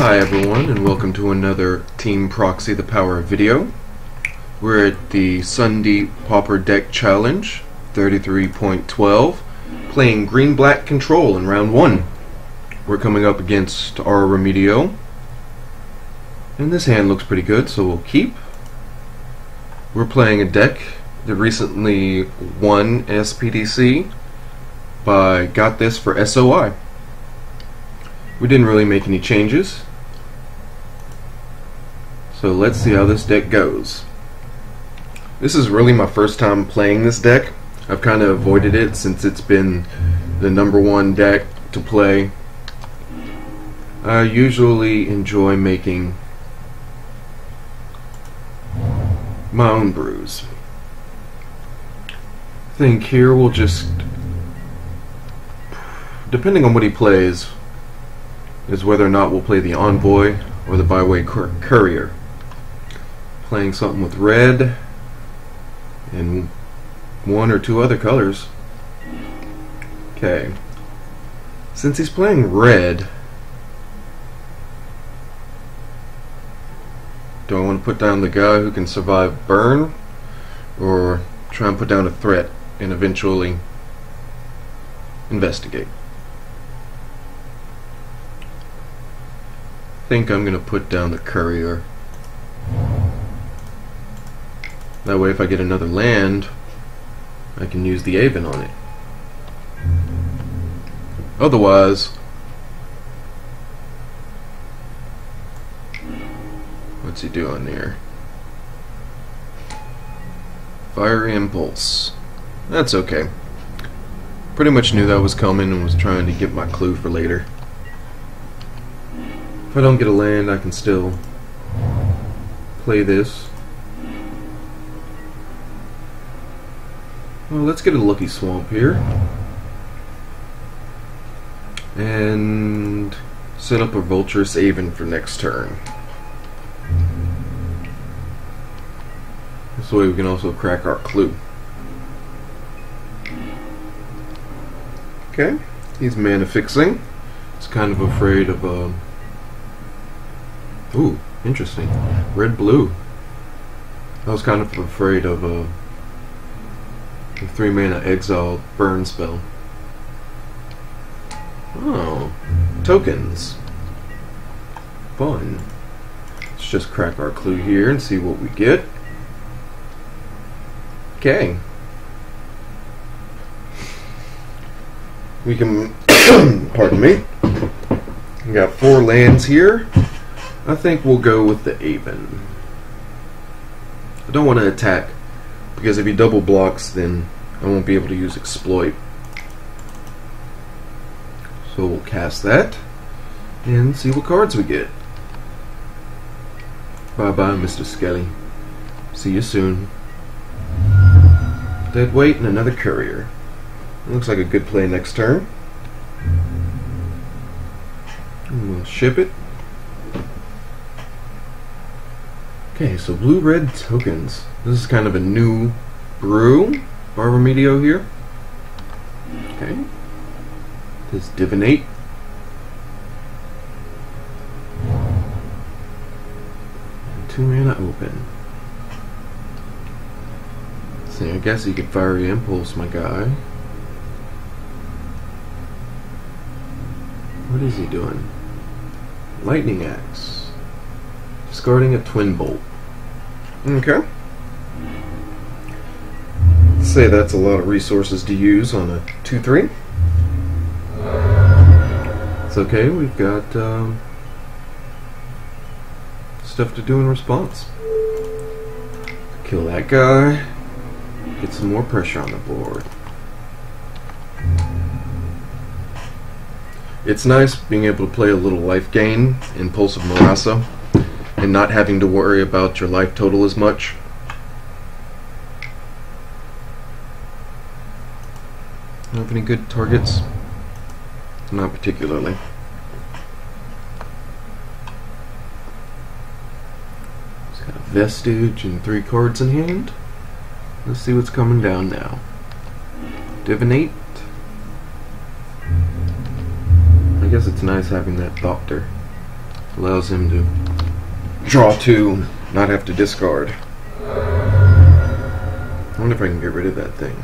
Hi everyone, and welcome to another Team Proxy The Power of Video. We're at the Sundeep Pauper Deck Challenge 33.12, playing Green-Black Control in round 1. We're coming up against our Remedio, and this hand looks pretty good, so we'll keep. We're playing a deck that recently won SPDC by Got This for SOI. We didn't really make any changes, so let's see how this deck goes. This is really my first time playing this deck. I've kind of avoided it since it's been the #1 deck to play. I usually enjoy making my own brews. I think here we'll just, depending on what he plays, is whether or not we'll play the Envoy or the Byway Courier. Playing something with red and one or two other colors. Okay. Since he's playing red, do I want to put down the guy who can survive burn, or try and put down a threat and eventually investigate? I think I'm going to put down the Courier. That way if I get another land, I can use the Aven on it. Otherwise, what's he doing here? Fiery Impulse. That's okay. Pretty much knew that was coming and was trying to get my clue for later. If I don't get a land, I can still play this. Well, let's get a Lucky Swamp here and set up a Vulturous Aven for next turn. This way we can also crack our clue. Okay, he's mana fixing. He's kind of afraid of ooh, interesting. Red-blue. I was kind of afraid of a 3-mana exile burn spell. Oh, tokens. Fun. Let's just crack our clue here and see what we get. Okay. We can, pardon me. We got 4 lands here. I think we'll go with the Aven. I don't want to attack, because if he double blocks, then I won't be able to use Exploit. So we'll cast that and see what cards we get. Bye bye, Mr. Skelly. See you soon. Dead weight and another Courier. Looks like a good play next turn. And we'll ship it. Okay, so blue-red tokens. This is kind of a new brew. Our Remedio here. Okay. This Divinate. And 2 mana open. See, I guess you could Fiery Impulse my guy. What is he doing? Lightning Axe. Discarding a Twin Bolt. Okay. Let's say that's a lot of resources to use on a 2/3. It's okay, we've got stuff to do in response. Kill that guy. Get some more pressure on the board. It's nice being able to play a little life gain in Pulse of Murasa and not having to worry about your life total as much. Have any good targets? Not particularly. He's got a Vestige and 3 cards in hand. Let's see what's coming down now. Divinate. I guess it's nice having that Doctor. Allows him to draw 2, not have to discard. I wonder if I can get rid of that thing.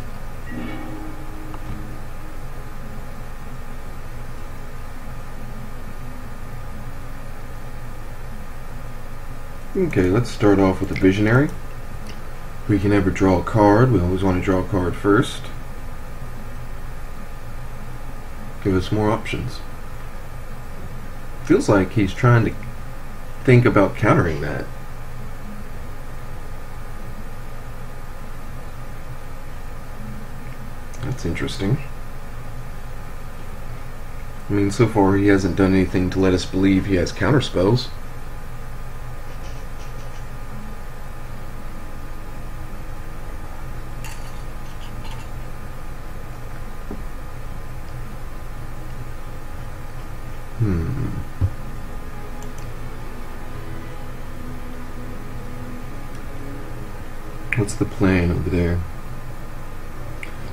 Okay, let's start off with a Visionary. If we can ever draw a card, we always want to draw a card first. Give us more options. Feels like he's trying to think about countering that. That's interesting. I mean, so far he hasn't done anything to let us believe he has counter spells. What's the plan over there?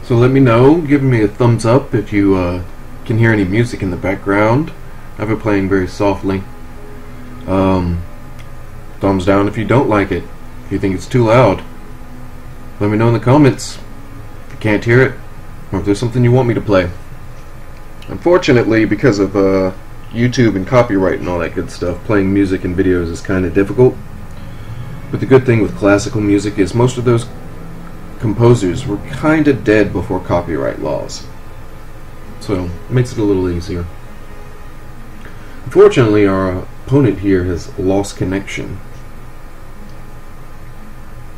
So let me know, give me a thumbs up if you can hear any music in the background. I have it playing very softly. Thumbs down if you don't like it, if you think it's too loud. Let me know in the comments if you can't hear it, or if there's something you want me to play. Unfortunately, because of YouTube and copyright and all that good stuff, playing music and videos is kind of difficult. But the good thing with classical music is most of those composers were kind of dead before copyright laws. So, it makes it a little easier. Unfortunately, our opponent here has lost connection.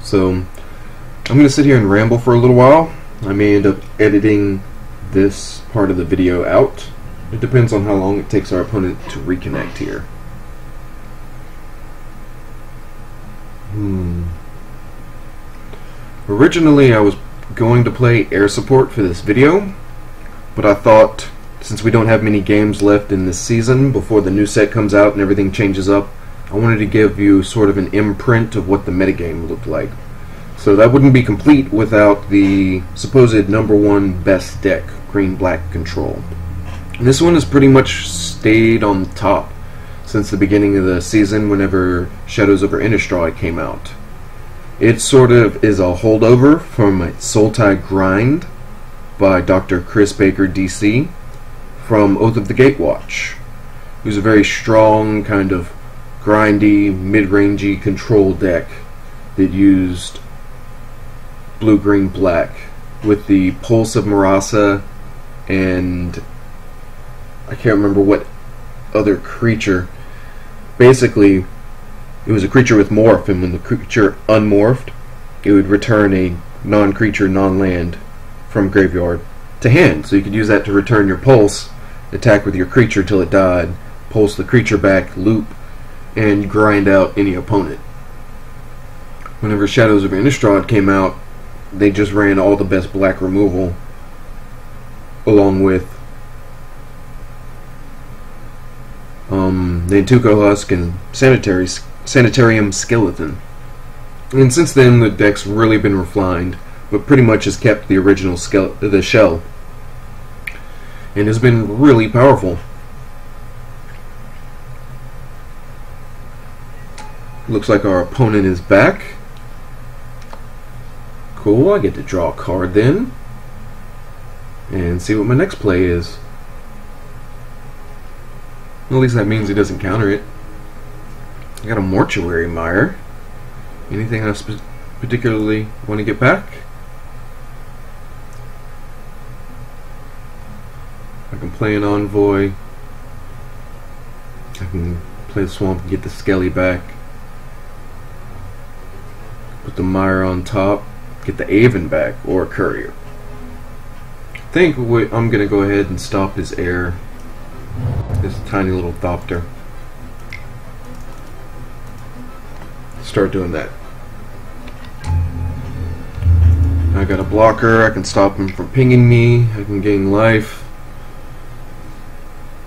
So, I'm going to sit here and ramble for a little while. I may end up editing this part of the video out. It depends on how long it takes our opponent to reconnect here. Originally I was going to play air support for this video, but I thought since we don't have many games left in this season before the new set comes out and everything changes up, I wanted to give you sort of an imprint of what the metagame looked like. So that wouldn't be complete without the supposed #1 best deck, green-black control. And this one has pretty much stayed on top since the beginning of the season whenever Shadows over Innistrad came out. It sort of is a holdover from Sultai Grind by Dr. Chris Baker DC from Oath of the Gatewatch. It was a very strong, kind of grindy, mid-rangey control deck that used blue, green, black with the Pulse of Marasa and I can't remember what other creature. Basically, it was a creature with morph, and when the creature unmorphed, it would return a non-creature, non-land from graveyard to hand. So you could use that to return your pulse, attack with your creature till it died, pulse the creature back, loop, and grind out any opponent. Whenever Shadows of Innistrad came out, they just ran all the best black removal along with the Tuco Husk and Sanitarium Skeleton. And since then the deck's really been refined, but pretty much has kept the original the shell, and has been really powerful. Looks like our opponent is back. Cool, I get to draw a card then and see what my next play is. At least that means he doesn't counter it. I got a Mortuary Mire. Anything I particularly want to get back? I can play an Envoy. I can play the Swamp and get the Skelly back. Put the Mire on top. Get the Aven back, or a Courier. I think I'm going to go ahead and stop his air. This tiny little Thopter. Start doing that. I got a blocker. I can stop him from pinging me. I can gain life.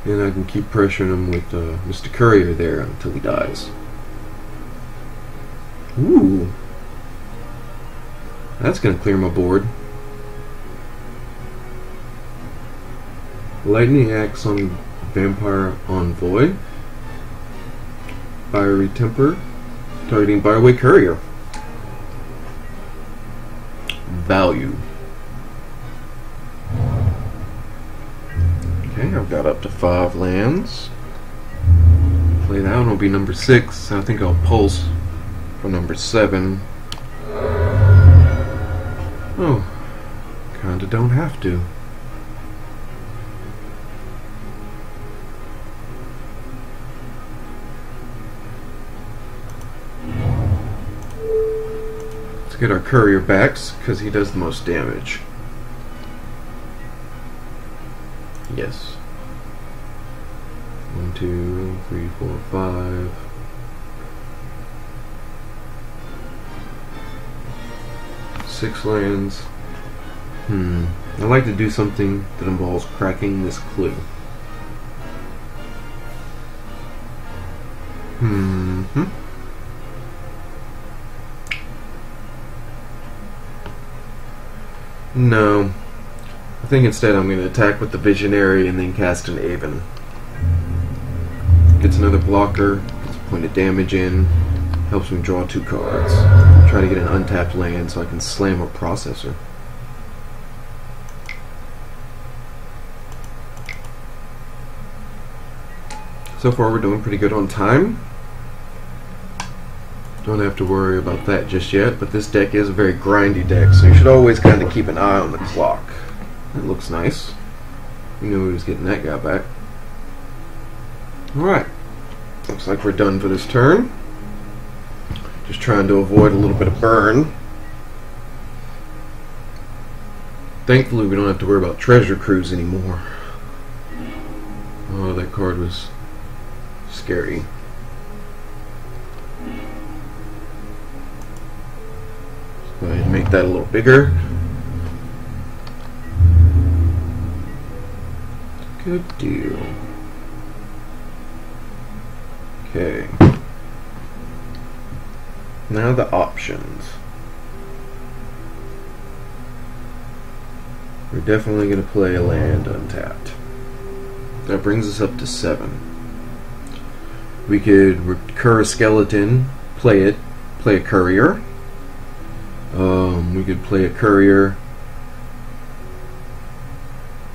And I can keep pressuring him with Mr. Courier there until he dies. Ooh. That's going to clear my board. Lightning Axe on Vampire Envoy. Fiery Temper, targeting Bioway Courier. Value. Okay, I've got up to 5 lands. Play that one will be number 6. I think I'll pulse for number 7. Oh, kinda don't have to. Let's get our courier backs, because he does the most damage. Yes. 1, 2, 3, 4, 5. Six lands. I'd like to do something that involves cracking this clue. No. I think instead I'm going to attack with the Visionary and then cast an Aven. Gets another blocker, gets a point of damage in, helps me draw 2 cards. Try to get an untapped land so I can slam a processor. So far we're doing pretty good on time. Don't have to worry about that just yet, but this deck is a very grindy deck, so you should always kind of keep an eye on the clock. That looks nice. We knew we was getting that guy back. Alright. Looks like we're done for this turn. Just trying to avoid a little bit of burn. Thankfully we don't have to worry about Treasure Cruise anymore. Oh, that card was scary. Let's go ahead and make that a little bigger. Good deal. Okay. Now the options. We're definitely going to play a land untapped. That brings us up to 7. We could recur a skeleton, play it, play a courier. We could play a courier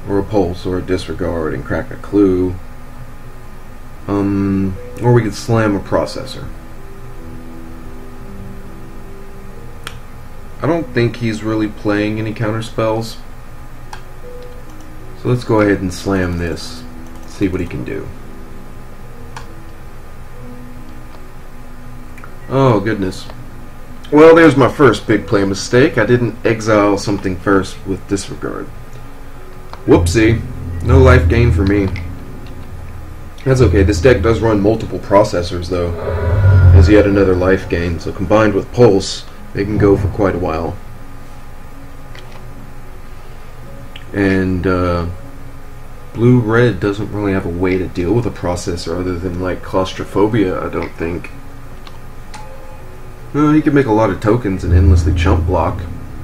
or a pulse or a disregard and crack a clue. Or we could slam a processor. I don't think he's really playing any counter spells. So let's go ahead and slam this. See what he can do. Oh goodness. Well, there's my first big play mistake. I didn't exile something first with disregard. Whoopsie. No life gain for me. That's okay. This deck does run multiple processors though, as yet another life gain. So combined with Pulse, they can go for quite a while. And blue-red doesn't really have a way to deal with a processor other than like claustrophobia, I don't think. Well, he can make a lot of tokens and endlessly chump block.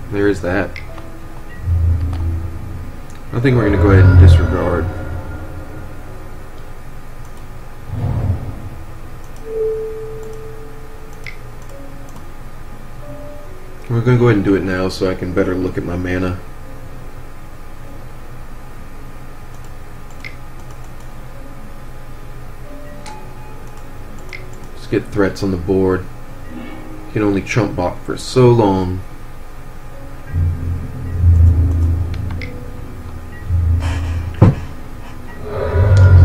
There is that. I think we're going to go ahead and disregard. We're going to go ahead and do it now so I can better look at my mana. Let's get threats on the board. You can only chump block for so long.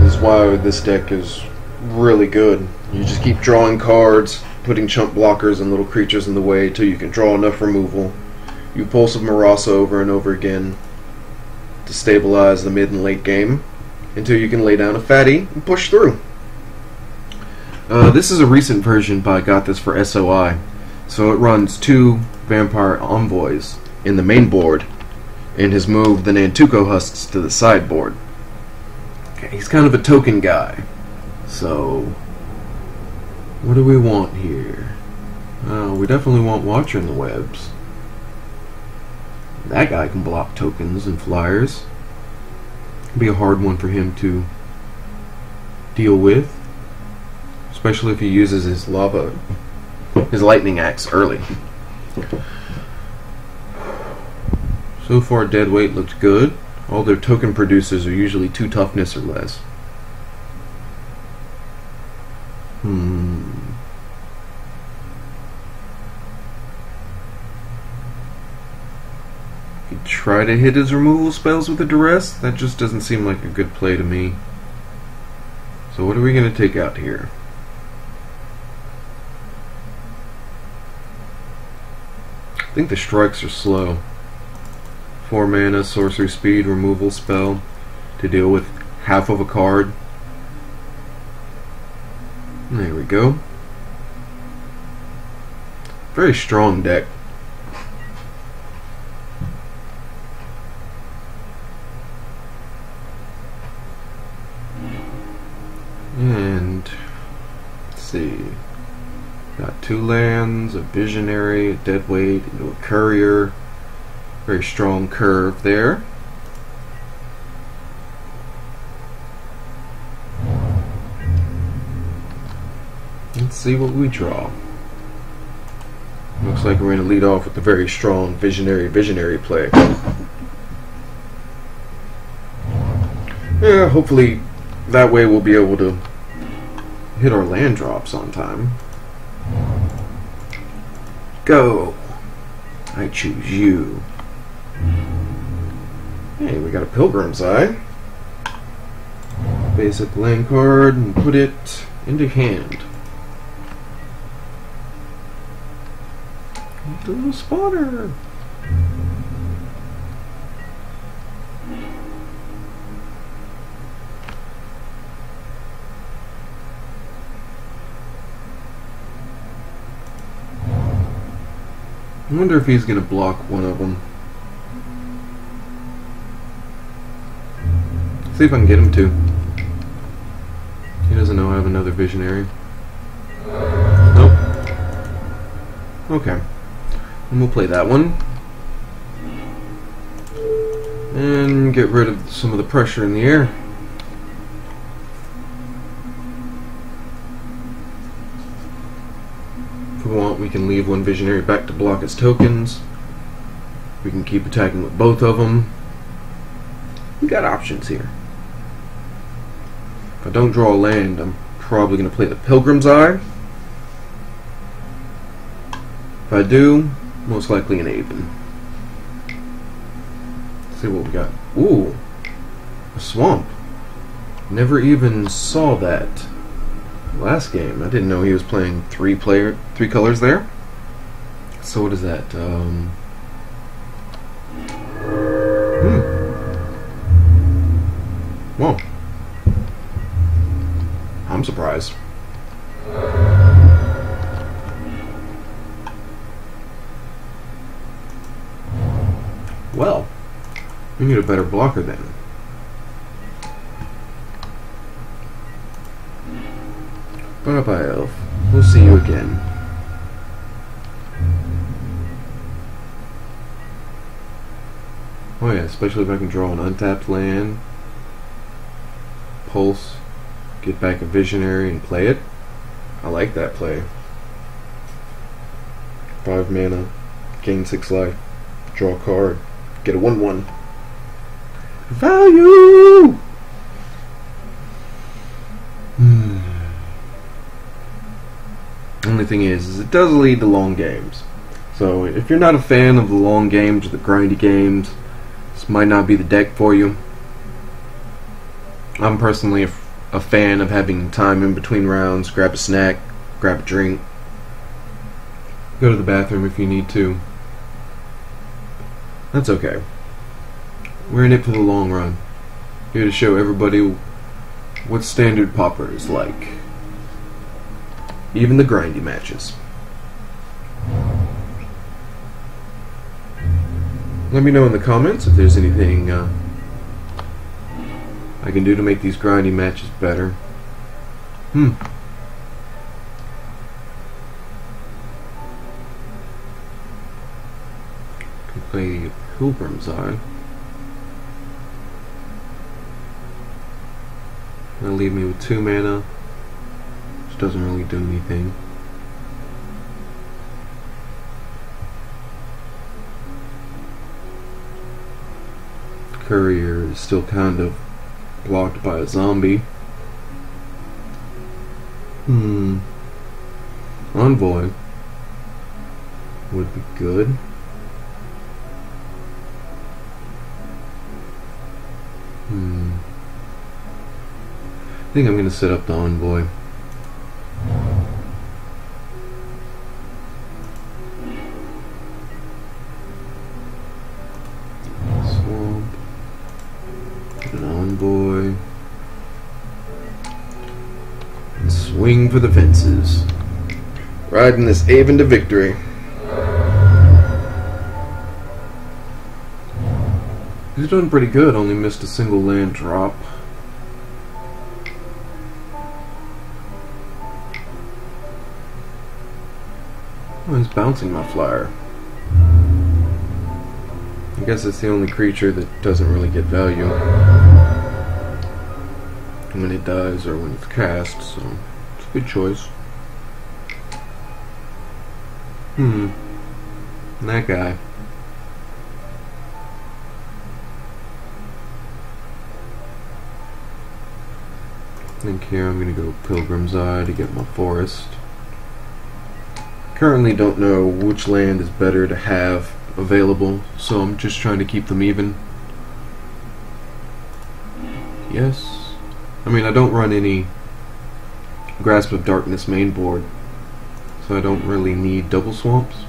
This is why this deck is really good. You just keep drawing cards, putting chump blockers and little creatures in the way until you can draw enough removal. You Pulse of Murasa over and over again to stabilize the mid and late game until you can lay down a fatty and push through. This is a recent version, but I got this for SOI. So it runs 2 Vampire Envoys in the main board and has moved the Nantuko Husks to the sideboard. Okay, he's kind of a token guy. So what do we want here? We definitely want Watcher in the Webs. That guy can block tokens and flyers. It'll be a hard one for him to deal with. Let's especially if he uses his lightning axe early. So far, Deadweight looks good. All their token producers are usually 2 toughness or less. He'd try to hit his removal spells with a duress. That just doesn't seem like a good play to me. So what are we going to take out here? I think the strikes are slow. 4 mana, sorcery speed, removal spell to deal with half of a card. There we go. Very strong deck. And let's see. Got 2 lands, a visionary, a deadweight, into a courier. Very strong curve there. Let's see what we draw. Looks like we're going to lead off with a very strong visionary play. Yeah, hopefully that way we'll be able to hit our land drops on time. Go! I choose you. Hey, we got a Pilgrim's Eye. Basic land card and put it into hand. The little spotter. I wonder if he's going to block one of them. See if I can get him to. He doesn't know I have another visionary. Nope. Okay. And we'll play that one. And get rid of some of the pressure in the air. If we want, we can leave one visionary back to block its tokens. We can keep attacking with both of them. We got options here. If I don't draw a land, I'm probably going to play the Pilgrim's Eye. If I do, most likely an Aven. Let's see what we got. Ooh, a Swamp. Never even saw that last game. I didn't know he was playing three colors there. So what is that? Well, I'm surprised. Well, we need a better blocker then. Bye-bye, Elf. We'll see you again. Oh yeah, especially if I can draw an untapped land. Pulse. Get back a visionary and play it. I like that play. 5 mana. Gain 6 life. Draw a card. Get a 1/1. Value! Only thing is it does lead to long games. So if you're not a fan of the long games or the grindy games, this might not be the deck for you. I'm personally a fan of having time in between rounds, grab a snack, grab a drink, go to the bathroom if you need to. That's okay. We're in it for the long run. Here to show everybody what standard Pauper is like. Even the grindy matches. Let me know in the comments if there's anything I can do to make these grindy matches better. Can play Pilgrim's Eye. That'll leave me with 2 mana. doesn't really do anything. Courier is still kind of blocked by a zombie. Envoy would be good. I think I'm going to set up the envoy. Swamp. An envoy. And swing for the fences. Riding this Aven to victory. He's doing pretty good, only missed a single land drop. Oh, he's bouncing my flyer. I guess it's the only creature that doesn't really get value when it dies or when it's cast, so it's a good choice. That guy. I think here I'm going to go Pilgrim's Eye to get my forest. Currently don't know which land is better to have available, so I'm just trying to keep them even. Yes. I mean, I don't run any Grasp of Darkness main board, so I don't really need double swamps.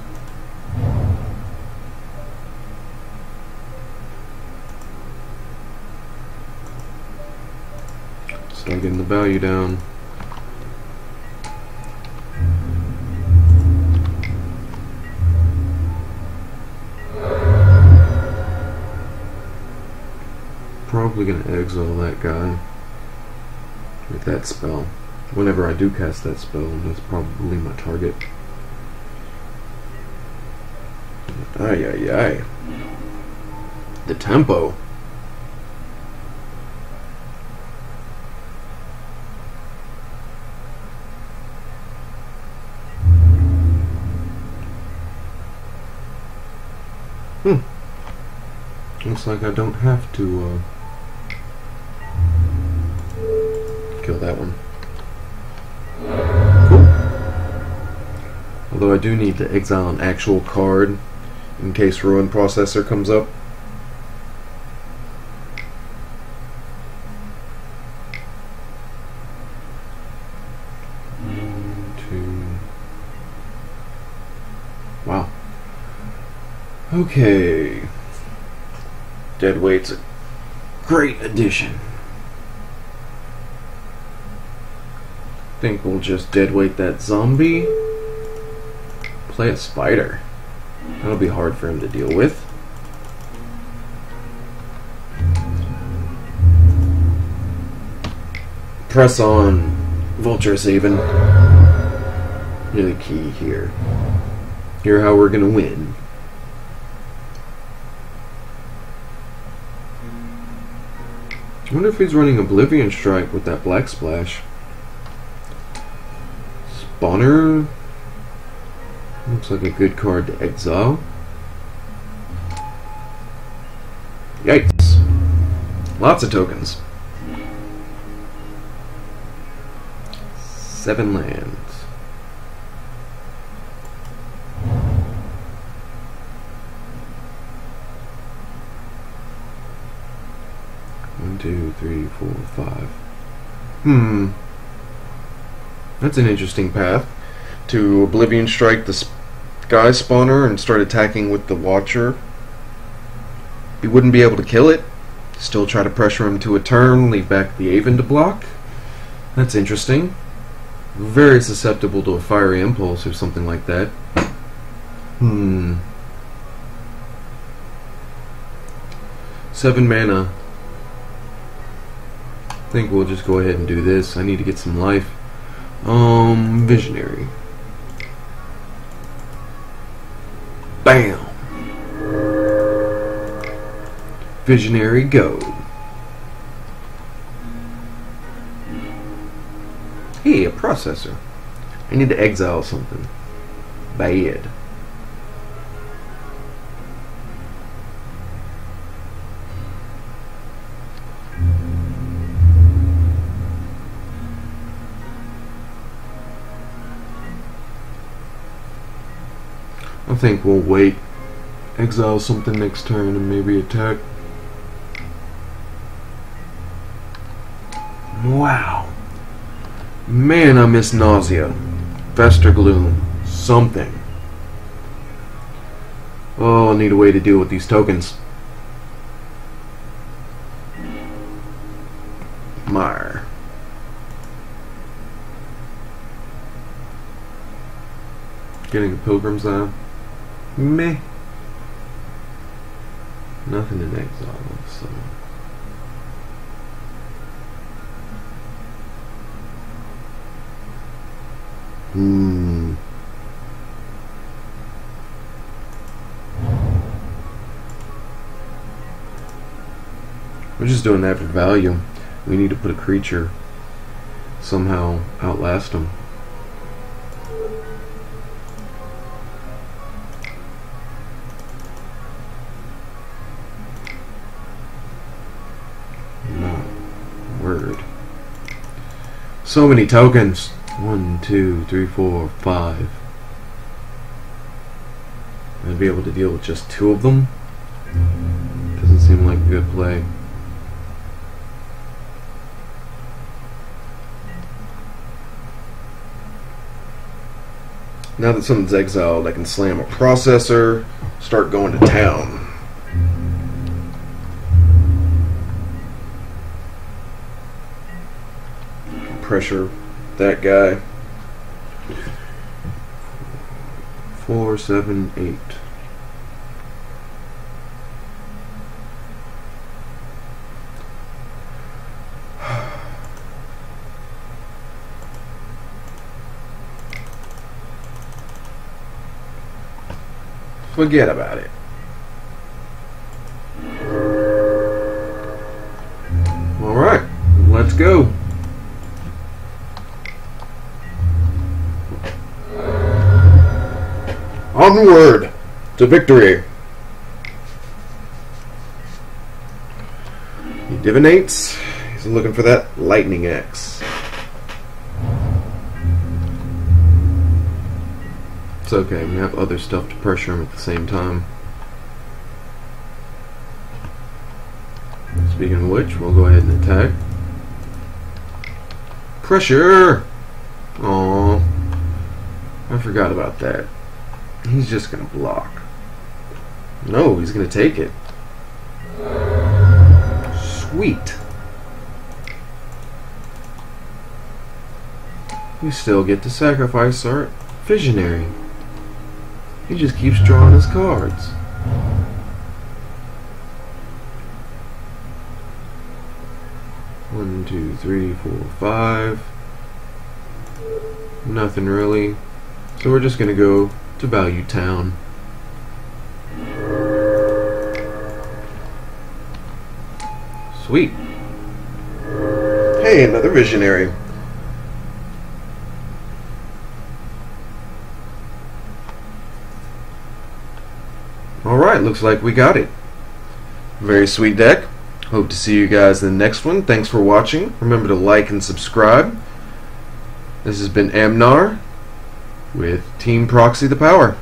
Start getting the value down. Probably gonna exile that guy with that spell. Whenever I do cast that spell, that's probably my target. Ay ay ay. The tempo. Looks like I don't have to kill that one. Cool. Although I do need to exile an actual card in case Ruin Processor comes up. Wow. Okay. Deadweight's a great addition. Think we'll just deadweight that zombie. Play a spider. That'll be hard for him to deal with. Press on Vulturous Haven. Really key here. Hear how we're gonna win. I wonder if he's running Oblivion Strike with that Black Splash. Spawner looks like a good card to exile. Yikes. Lots of tokens. 7 lands. One, two, three, four, 5. That's an interesting path. To Oblivion Strike the Sky Spawner and start attacking with the Watcher. He wouldn't be able to kill it. Still try to pressure him to a turn, leave back the Aven to block. That's interesting. Very susceptible to a Fiery Impulse or something like that. 7 mana. I think we'll just go ahead and do this. I need to get some life. Visionary. Bam! Visionary, go. Hey, a prize. processor. I need to exile something. Bad. I think we'll wait. Exile something next turn and maybe attack. Wow. Man, I miss Nausea. Fester Gloom. Something. Oh, I need a way to deal with these tokens. Mire. Getting a Pilgrim's Eye. Meh. Nothing in exile, so. We're just doing that for value. We need to put a creature somehow outlast them. No. Word. So many tokens. 1, 2, 3, 4, 5. I'd be able to deal with just 2 of them. Doesn't seem like a good play. Now that something's exiled, I can slam a processor, start going to town. Pressure that guy. 4, 7, 8. Forget about it. Alright, let's go. Onward to victory. He divinates. He's looking for that lightning axe. It's okay, we have other stuff to pressure him at the same time. Speaking of which, we'll go ahead and attack. Pressure! Aww. I forgot about that. He's just gonna block. No, he's gonna take it. Sweet. We still get to sacrifice our visionary. He just keeps drawing his cards. One, 2, 3, 4, 5. Nothing really. So we're just gonna go to Value Town. Sweet. Hey, another visionary. Alright, looks like we got it. Very sweet deck. Hope to see you guys in the next one. Thanks for watching. Remember to like and subscribe. This has been Amnar with Team Proxy the Power.